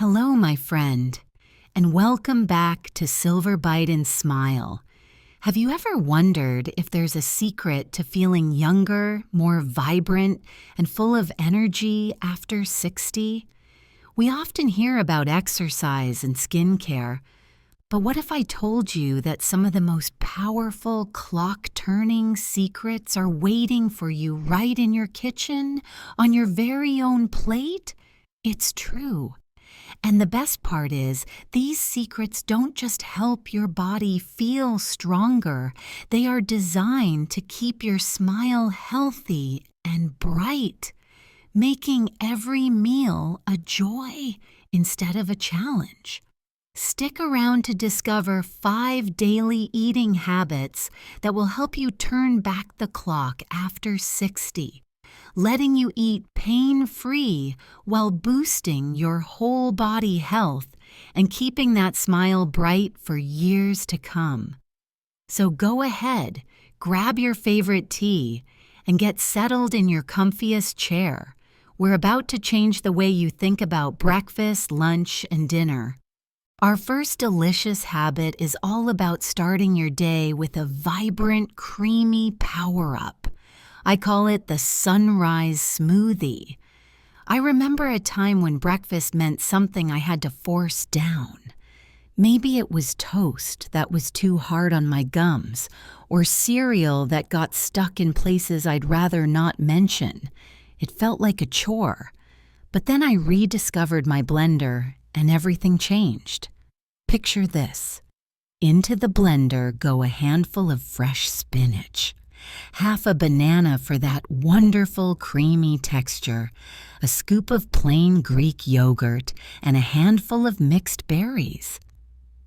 Hello, my friend, and welcome back to Silver Bite and Smile. Have you ever wondered if there's a secret to feeling younger, more vibrant, and full of energy after 60? We often hear about exercise and skincare, but what if I told you that some of the most powerful clock-turning secrets are waiting for you right in your kitchen, on your very own plate? It's true. And the best part is, these secrets don't just help your body feel stronger, they are designed to keep your smile healthy and bright, making every meal a joy instead of a challenge. Stick around to discover 5 daily eating habits that will help you turn back the clock after 60. Letting you eat pain-free while boosting your whole body health and keeping that smile bright for years to come. So go ahead, grab your favorite tea, and get settled in your comfiest chair. We're about to change the way you think about breakfast, lunch, and dinner. Our first delicious habit is all about starting your day with a vibrant, creamy power-up. I call it the sunrise smoothie. I remember a time when breakfast meant something I had to force down. Maybe it was toast that was too hard on my gums, or cereal that got stuck in places I'd rather not mention. It felt like a chore. But then I rediscovered my blender, and everything changed. Picture this. Into the blender go a handful of fresh spinach, half a banana for that wonderful creamy texture, a scoop of plain Greek yogurt, and a handful of mixed berries.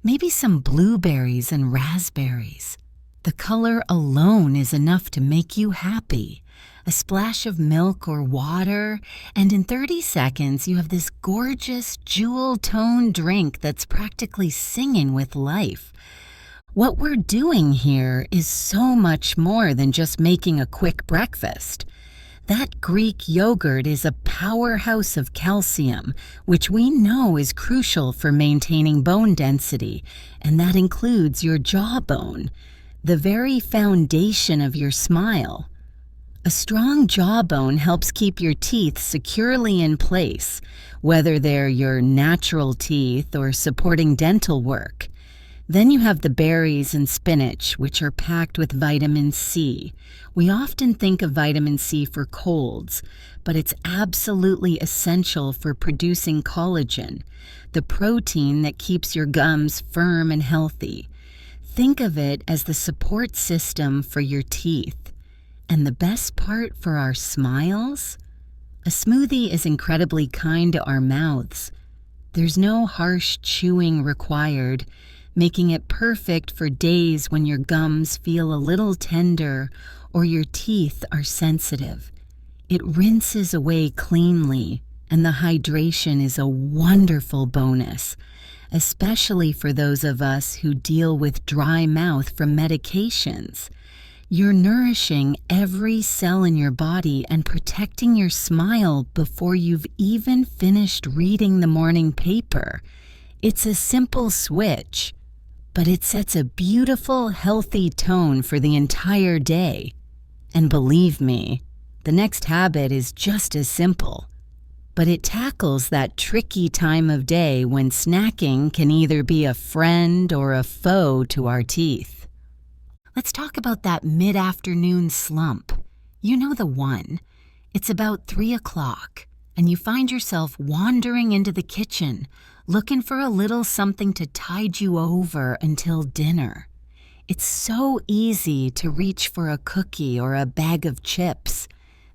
Maybe some blueberries and raspberries. The color alone is enough to make you happy. A splash of milk or water, and in 30 seconds you have this gorgeous jewel-toned drink that's practically singing with life. What we're doing here is so much more than just making a quick breakfast. That Greek yogurt is a powerhouse of calcium, which we know is crucial for maintaining bone density, and that includes your jawbone, the very foundation of your smile. A strong jawbone helps keep your teeth securely in place, whether they're your natural teeth or supporting dental work. Then you have the berries and spinach, which are packed with vitamin C. We often think of vitamin C for colds, but it's absolutely essential for producing collagen, the protein that keeps your gums firm and healthy. Think of it as the support system for your teeth. And the best part for our smiles? A smoothie is incredibly kind to our mouths. There's no harsh chewing required, making it perfect for days when your gums feel a little tender or your teeth are sensitive. It rinses away cleanly, and the hydration is a wonderful bonus, especially for those of us who deal with dry mouth from medications. You're nourishing every cell in your body and protecting your smile before you've even finished reading the morning paper. It's a simple switch, but it sets a beautiful, healthy tone for the entire day. And believe me, the next habit is just as simple, but it tackles that tricky time of day when snacking can either be a friend or a foe to our teeth. Let's talk about that mid-afternoon slump. You know the one. It's about 3 o'clock, and you find yourself wandering into the kitchen, looking for a little something to tide you over until dinner. It's so easy to reach for a cookie or a bag of chips.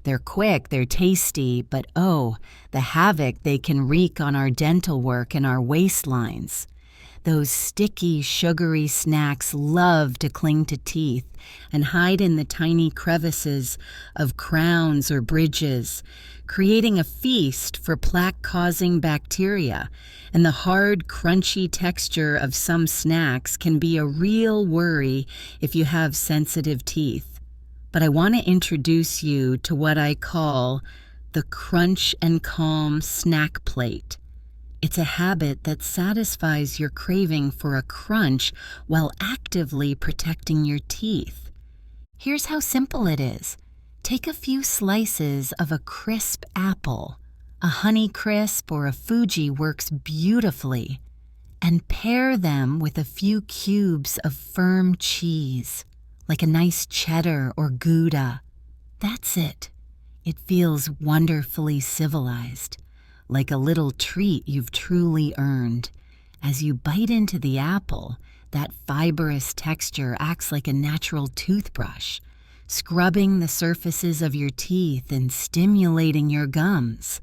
They're quick, they're tasty, but oh, the havoc they can wreak on our dental work and our waistlines. Those sticky, sugary snacks love to cling to teeth and hide in the tiny crevices of crowns or bridges, creating a feast for plaque-causing bacteria. And the hard, crunchy texture of some snacks can be a real worry if you have sensitive teeth. But I want to introduce you to what I call the Crunch and Calm snack plate. It's a habit that satisfies your craving for a crunch while actively protecting your teeth. Here's how simple it is. Take a few slices of a crisp apple. A Honey Crisp or a Fuji works beautifully. And pair them with a few cubes of firm cheese, like a nice cheddar or Gouda. That's it. It feels wonderfully civilized, like a little treat you've truly earned. As you bite into the apple, that fibrous texture acts like a natural toothbrush, scrubbing the surfaces of your teeth and stimulating your gums.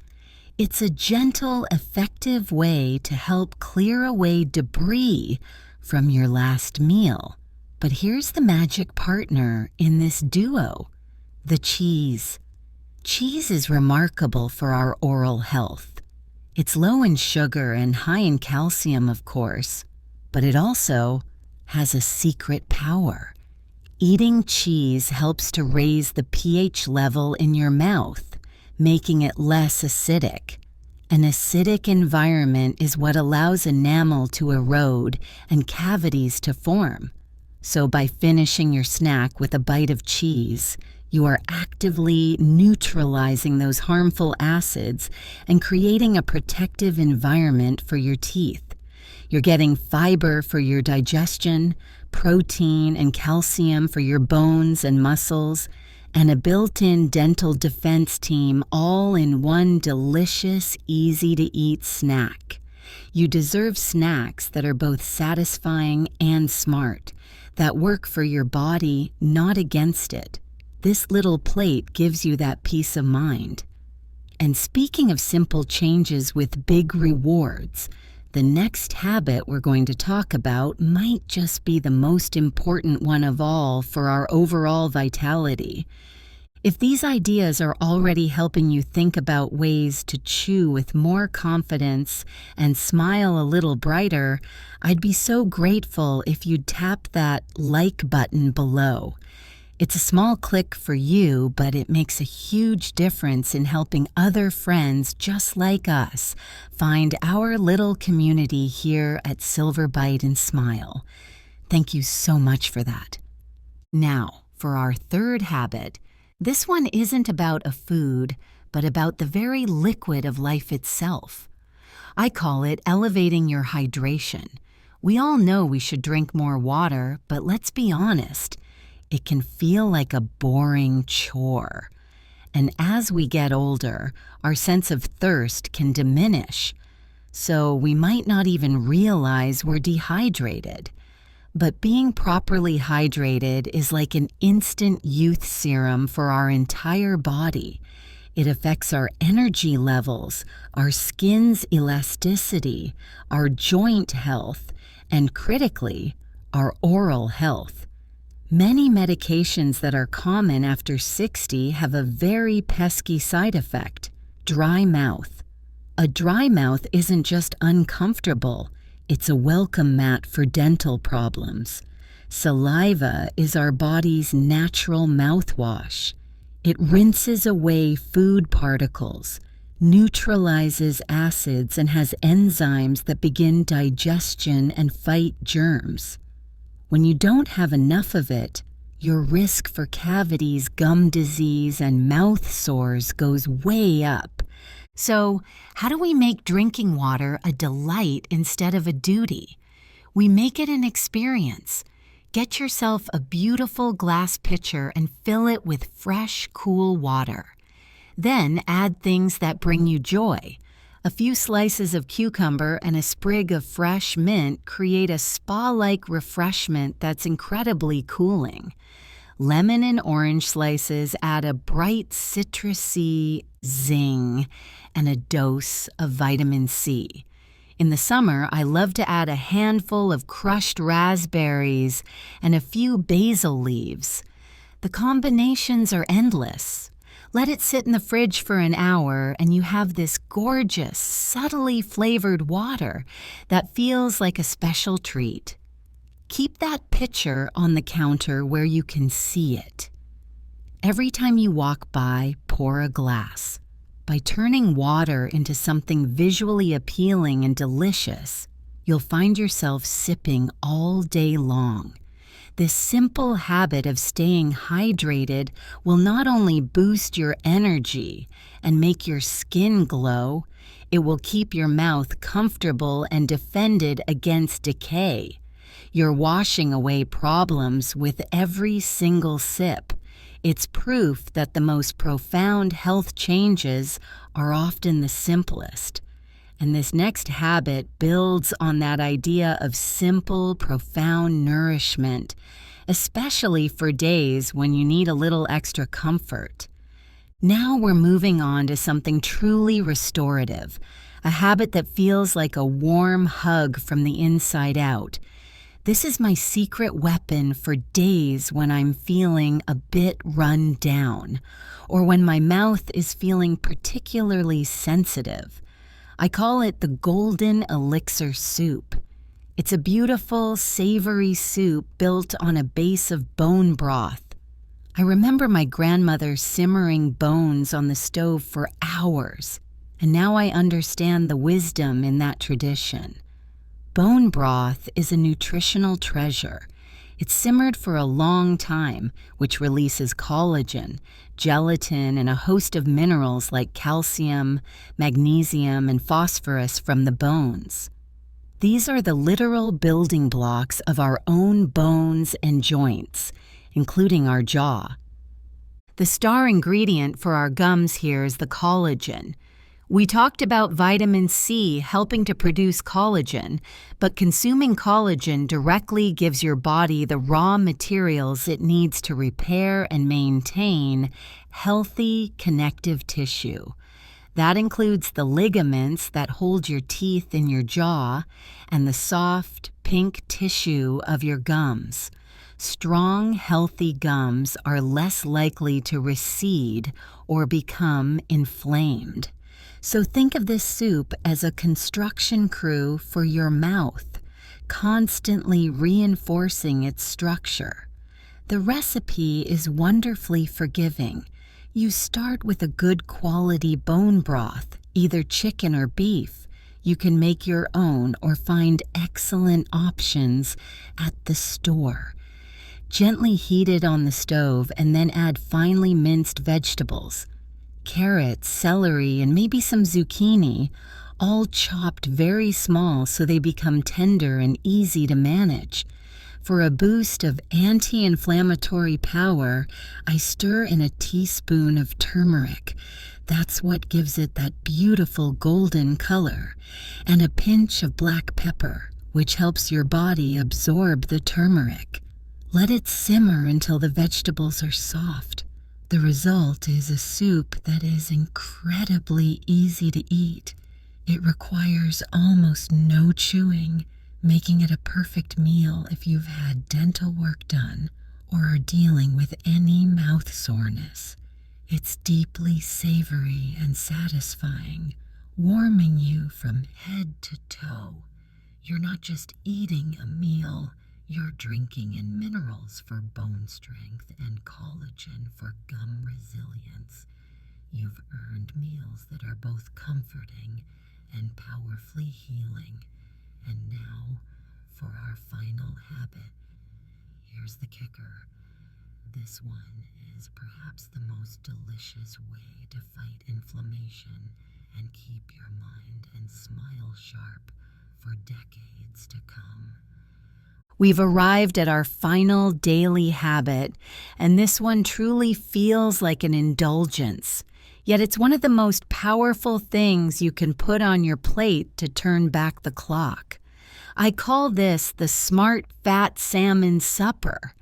It's a gentle, effective way to help clear away debris from your last meal. But here's the magic partner in this duo: the cheese. Cheese is remarkable for our oral health. It's low in sugar and high in calcium, of course, but it also has a secret power. Eating cheese helps to raise the pH level in your mouth, making it less acidic. An acidic environment is what allows enamel to erode and cavities to form. So by finishing your snack with a bite of cheese, you are actively neutralizing those harmful acids and creating a protective environment for your teeth. You're getting fiber for your digestion, protein and calcium for your bones and muscles, and a built-in dental defense team all in one delicious, easy-to-eat snack. You deserve snacks that are both satisfying and smart, that work for your body, not against it. This little plate gives you that peace of mind. And speaking of simple changes with big rewards, the next habit we're going to talk about might just be the most important one of all for our overall vitality. If these ideas are already helping you think about ways to chew with more confidence and smile a little brighter, I'd be so grateful if you'd tap that like button below. It's a small click for you, but it makes a huge difference in helping other friends just like us find our little community here at Silver Bite and Smile. Thank you so much for that. Now, for our third habit, this one isn't about a food, but about the very liquid of life itself. I call it elevating your hydration. We all know we should drink more water, but let's be honest, it can feel like a boring chore. And as we get older, our sense of thirst can diminish. So we might not even realize we're dehydrated. But being properly hydrated is like an instant youth serum for our entire body. It affects our energy levels, our skin's elasticity, our joint health, and critically, our oral health. Many medications that are common after 60 have a very pesky side effect: dry mouth. A dry mouth isn't just uncomfortable, it's a welcome mat for dental problems. Saliva is our body's natural mouthwash. It rinses away food particles, neutralizes acids, and has enzymes that begin digestion and fight germs. When you don't have enough of it, your risk for cavities, gum disease, and mouth sores goes way up. So, how do we make drinking water a delight instead of a duty? We make it an experience. Get yourself a beautiful glass pitcher and fill it with fresh, cool water. Then add things that bring you joy. A few slices of cucumber and a sprig of fresh mint create a spa-like refreshment that's incredibly cooling. Lemon and orange slices add a bright citrusy zing and a dose of vitamin C. In the summer, I love to add a handful of crushed raspberries and a few basil leaves. The combinations are endless. Let it sit in the fridge for an hour and you have this gorgeous, subtly flavored water that feels like a special treat. Keep that pitcher on the counter where you can see it. Every time you walk by, pour a glass. By turning water into something visually appealing and delicious, you'll find yourself sipping all day long. This simple habit of staying hydrated will not only boost your energy and make your skin glow, it will keep your mouth comfortable and defended against decay. You're washing away problems with every single sip. It's proof that the most profound health changes are often the simplest. And this next habit builds on that idea of simple, profound nourishment, especially for days when you need a little extra comfort. Now we're moving on to something truly restorative, a habit that feels like a warm hug from the inside out. This is my secret weapon for days when I'm feeling a bit run down, or when my mouth is feeling particularly sensitive. I call it the golden elixir soup. It's a beautiful, savory soup built on a base of bone broth. I remember my grandmother simmering bones on the stove for hours, and now I understand the wisdom in that tradition. Bone broth is a nutritional treasure. It's simmered for a long time, which releases collagen, gelatin, and a host of minerals like calcium, magnesium, and phosphorus from the bones. These are the literal building blocks of our own bones and joints, including our jaw. The star ingredient for our gums here is the collagen. We talked about vitamin C helping to produce collagen, but consuming collagen directly gives your body the raw materials it needs to repair and maintain healthy connective tissue. That includes the ligaments that hold your teeth in your jaw and the soft, pink tissue of your gums. Strong, healthy gums are less likely to recede or become inflamed. So think of this soup as a construction crew for your mouth, constantly reinforcing its structure. The recipe is wonderfully forgiving. You start with a good quality bone broth, either chicken or beef. You can make your own or find excellent options at the store. Gently heat it on the stove and then add finely minced vegetables. Carrots, celery, and maybe some zucchini, all chopped very small so they become tender and easy to manage. For a boost of anti-inflammatory power, I stir in a teaspoon of turmeric. That's what gives it that beautiful golden color, and a pinch of black pepper, which helps your body absorb the turmeric. Let it simmer until the vegetables are soft. The result is a soup that is incredibly easy to eat. It requires almost no chewing, making it a perfect meal if you've had dental work done or are dealing with any mouth soreness. It's deeply savory and satisfying, warming you from head to toe. You're not just eating a meal, you're drinking in minerals for bone strength and collagen for gum resilience. You've earned meals that are both comforting and powerfully healing. And now, for our final habit. Here's the kicker. This one is perhaps the most delicious way to fight inflammation and keep your mind and smile sharp for decades to come. We've arrived at our final daily habit, and this one truly feels like an indulgence. Yet it's one of the most powerful things you can put on your plate to turn back the clock. I call this the smart fat salmon supper.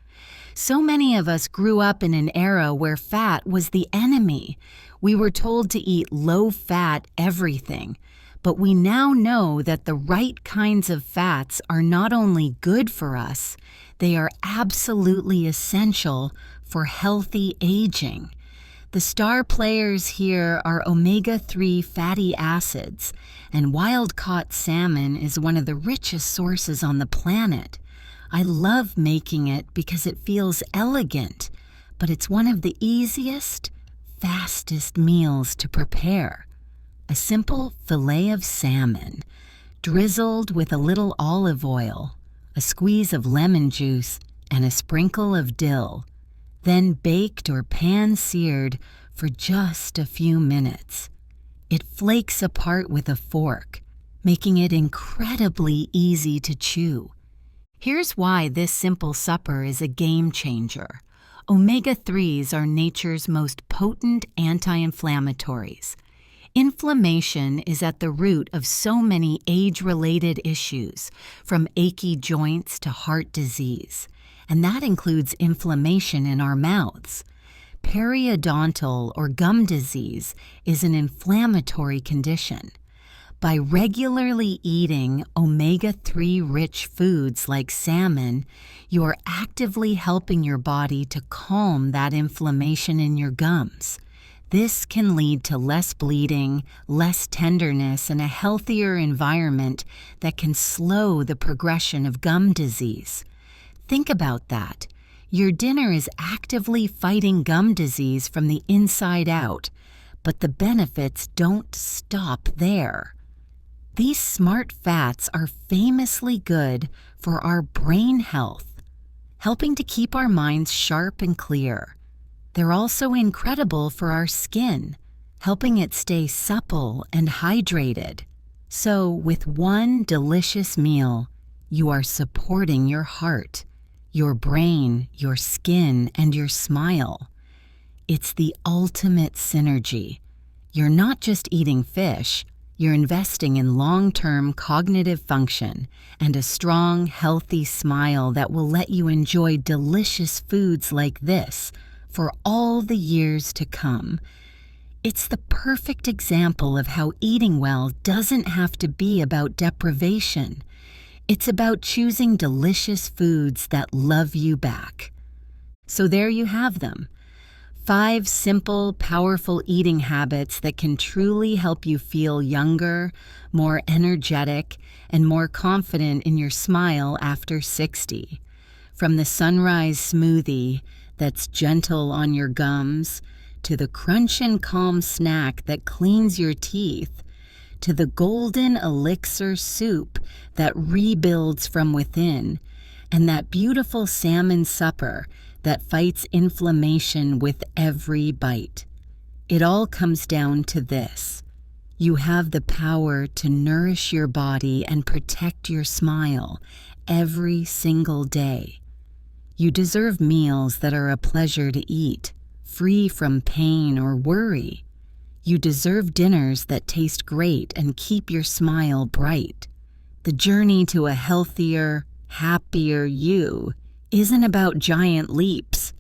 So many of us grew up in an era where fat was the enemy. We were told to eat low-fat everything. But we now know that the right kinds of fats are not only good for us, they are absolutely essential for healthy aging. The star players here are omega-3 fatty acids, and wild-caught salmon is one of the richest sources on the planet. I love making it because it feels elegant, but it's one of the easiest, fastest meals to prepare. A simple fillet of salmon, drizzled with a little olive oil, a squeeze of lemon juice, and a sprinkle of dill, then baked or pan-seared for just a few minutes. It flakes apart with a fork, making it incredibly easy to chew. Here's why this simple supper is a game changer. Omega-3s are nature's most potent anti-inflammatories. Inflammation is at the root of so many age-related issues, from achy joints to heart disease, and that includes inflammation in our mouths. Periodontal or gum disease is an inflammatory condition. By regularly eating omega-3 rich foods like salmon, you are actively helping your body to calm that inflammation in your gums. This can lead to less bleeding, less tenderness, and a healthier environment that can slow the progression of gum disease. Think about that. Your dinner is actively fighting gum disease from the inside out, but the benefits don't stop there. These smart fats are famously good for our brain health, helping to keep our minds sharp and clear. They're also incredible for our skin, helping it stay supple and hydrated. So, with one delicious meal, you are supporting your heart, your brain, your skin, and your smile. It's the ultimate synergy. You're not just eating fish, you're investing in long-term cognitive function and a strong, healthy smile that will let you enjoy delicious foods like this for all the years to come. It's the perfect example of how eating well doesn't have to be about deprivation. It's about choosing delicious foods that love you back. So there you have them. 5 simple, powerful eating habits that can truly help you feel younger, more energetic, and more confident in your smile after 60. From the sunrise smoothie that's gentle on your gums, to the crunch and calm snack that cleans your teeth, to the golden elixir soup that rebuilds from within, and that beautiful salmon supper that fights inflammation with every bite. It all comes down to this. You have the power to nourish your body and protect your smile every single day. You deserve meals that are a pleasure to eat, free from pain or worry. You deserve dinners that taste great and keep your smile bright. The journey to a healthier, happier you isn't about giant leaps.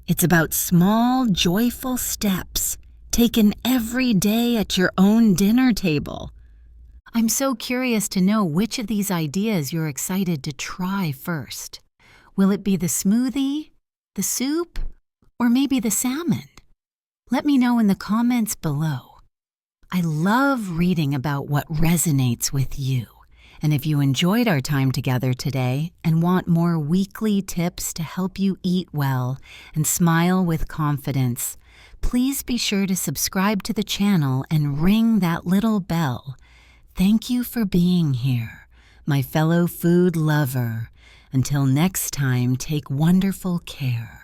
It's about small, joyful steps taken every day at your own dinner table. I'm so curious to know which of these ideas you're excited to try first. Will it be the smoothie, the soup, or maybe the salmon? Let me know in the comments below. I love reading about what resonates with you. And if you enjoyed our time together today and want more weekly tips to help you eat well and smile with confidence, please be sure to subscribe to the channel and ring that little bell. Thank you for being here, my fellow food lover. Until next time, take wonderful care.